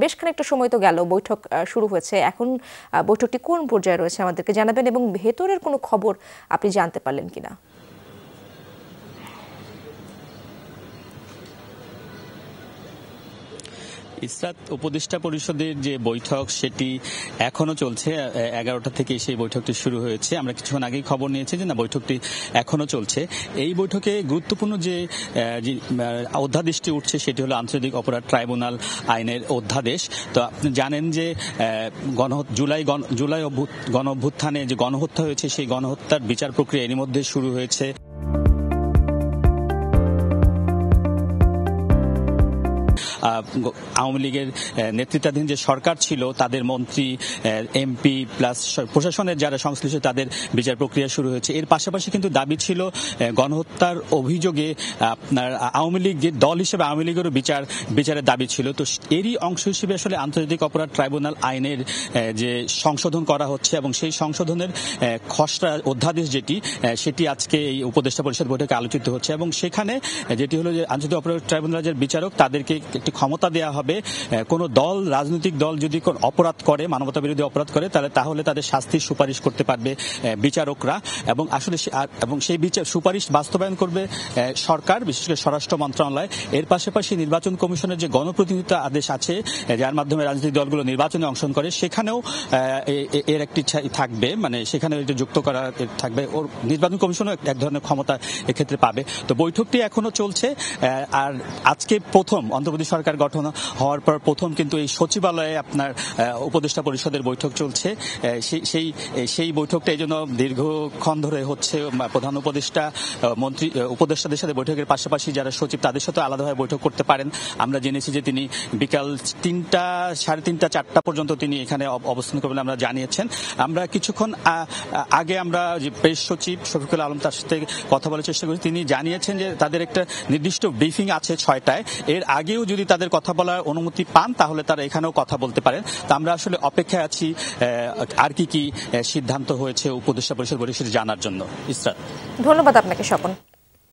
বেশ খানিকটা সময় তো গেল, বৈঠক শুরু হয়েছে, এখন বৈঠকটি কোন পর্যায়ে রয়েছে আমাদেরকে জানাবেন, এবং ভেতরের কোনো খবর আপনি জানতে পারলেন কিনা? ইসরাত উপদেষ্টা পরিষদের যে বৈঠক সেটি এখনো চলছে। 11টা থেকে সেই বৈঠকটি শুরু হয়েছে। আমরা কিছুক্ষণ আগেই খবর নিয়েছি যে না, বৈঠকটি এখনো চলছে। এই বৈঠকে গুরুত্বপূর্ণ যে অধ্যাদেশটি উঠছে সেটি হলো আন্তর্জাতিক অপরাধ ট্রাইব্যুনাল আইনের অধ্যাদেশ। তো আপনি জানেন যে জুলাই গণ অভ্যুত্থানে যে গণহত্যা হয়েছে সেই গণহত্যার বিচার প্রক্রিয়া এরই মধ্যে শুরু হয়েছে। আওয়ামী লীগের নেতৃত্বাধীন যে সরকার ছিল তাদের মন্ত্রী, এমপি প্লাস প্রশাসনের যারা সংশ্লিষ্ট তাদের বিচার প্রক্রিয়া শুরু হয়েছে। এর পাশাপাশি কিন্তু দাবি ছিল গণহত্যার অভিযোগে আপনার আওয়ামী লীগ যে দল হিসেবে আওয়ামী লীগেরও বিচারের দাবি ছিল। তো এরই অংশ হিসেবে আসলে আন্তর্জাতিক অপরাধ ট্রাইব্যুনাল আইনের যে সংশোধন করা হচ্ছে এবং সেই সংশোধনের খসড়া অধ্যাদেশ সেটি আজকে এই উপদেষ্টা পরিষদ বৈঠকে আলোচিত হচ্ছে। এবং সেখানে যেটি হলো যে আন্তর্জাতিক অপরাধ ট্রাইব্যুনালের বিচারক তাদেরকে ক্ষমতা দেওয়া হবে, কোন দল, রাজনৈতিক দল যদি অপরাধ করে, মানবতা বিরোধী অপরাধ করে, তাহলে তাদের শাস্তির সুপারিশ করতে পারবে বিচারকরা। এবং আসলে সেই সুপারিশ বাস্তবায়ন করবে সরকার, বিশেষ করে স্বরাষ্ট্র মন্ত্রণালয়। এর পাশাপাশি নির্বাচন কমিশনের যে গণপ্রতিনিধিত্ব আদেশ আছে, যার মাধ্যমে রাজনৈতিক দলগুলো নির্বাচনে অংশগ্রহণ করে, সেখানেও এর একটি থাকবে, মানে সেখানে যুক্ত করা থাকবে। ওর নির্বাচন কমিশনও এক ধরনের ক্ষমতা এক্ষেত্রে পাবে। তো বৈঠকটি এখনো চলছে। আর আজকে প্রথম অন্তর্বর্তী সরকার গঠন হওয়ার পর প্রথম কিন্তু এই সচিবালয়ে আপনার উপদেষ্টা পরিষদের বৈঠক চলছে। সেই বৈঠকটা এই জন্য দীর্ঘক্ষণ ধরে হচ্ছে। প্রধান উপদেষ্টা, মন্ত্রী, উপদেষ্টাদের সাথে বৈঠকের পাশাপাশি যারা সচিব তাদের সাথে আলাদাভাবে বৈঠক করতে পারেন। আমরা জেনেছি যে তিনি বিকাল 3টা, 3:30, 4টা পর্যন্ত তিনি এখানে অবস্থান করবেন আমরা জানিয়েছেন। আমরা কিছুক্ষণ আগে আমরা যে প্রেস সচিব শফিকুল আলম তার সাথে কথা বলার চেষ্টা করি। তিনি জানিয়েছেন যে তাদের একটা নির্দিষ্ট ব্রিফিং আছে 6টায়। এর আগেও যদি তাদের কথা বলার অনুমতি পান তাহলে তারা এখানেও কথা বলতে পারেন। তা আমরা আসলে অপেক্ষায় আছি আর কি সিদ্ধান্ত হয়েছে উপদেষ্টা পরিষদ বৈঠকে জানার জন্য। ইসরাত, ধন্যবাদ আপনাকে স্বপন।